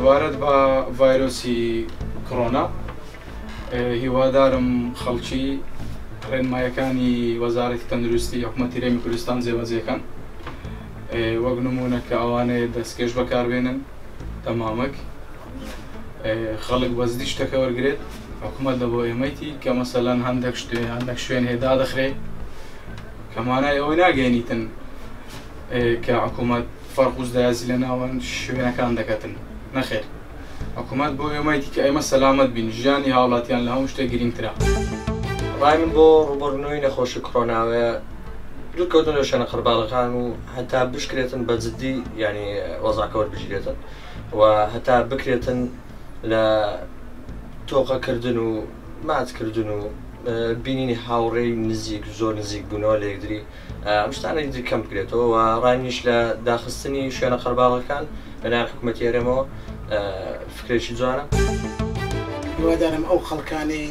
سەبارەت بە ڤایرۆسی کۆڕۆنا هیوادارم خەڵکی ڕێنمایەکانی وەزارەتی تەندروستی حکوومەتی هەرێمی کوردستان جێبەجێکەن وەک نمونە کە ئەوانەیە دەستکێش بەکاربێنن تەمامەک خەڵک بەزدی شتەکە وەرگێت حکوومەت لە بۆ ئێمەیتی کە مەسەلەن هەندێک شوێن هێدا دەخرێ کەمانای ئەوەی ناگەێنیتن کە حکوومەت فەرقوس دایازی لە ناوەن شوێنەکان دەکەتن نەخێر حکوومەت بۆ ئێمەیتی کە ئێمە سەلامەت بین ژیانی هاوڵاتیان لە هەموو شتێک گرنگترە. ڕای من بۆ ڕوبەڕوونەوەی نەخۆشی کۆڕۆناوەیە دوورکەوتن لە شوێنە قەرباڵغەکان و هەتا بشکرێتن بە جددی ینی وەزاکە وەربژێتن و هەتا بکرێتن لە تۆقەکردن و ماچکردن و بینینی هاوڕێی نزیک زۆر نزیک بوونەوە لە یەکدری ئەم شتانە دی کەم بکرێتەوە و ڕانیش لە داخستنی شوێنە قەرباڵغەکان لەلایەن حکوومەتی هەرێمەوە فکرێکی جوانە. هیوادارم ئەو خەڵکانی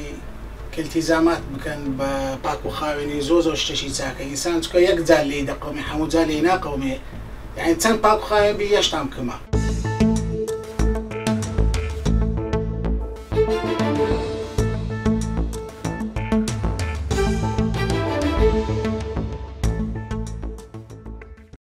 کەلتیزامات بکەن بە پاک و خاوێنی زۆر شتێکی چاکە ئینسان چکە یەک جار لێی دەقەومێ هەموو جار لێی ناقەومێ یعنی چەند پاک و خاوێن بی یەشتام کەمە.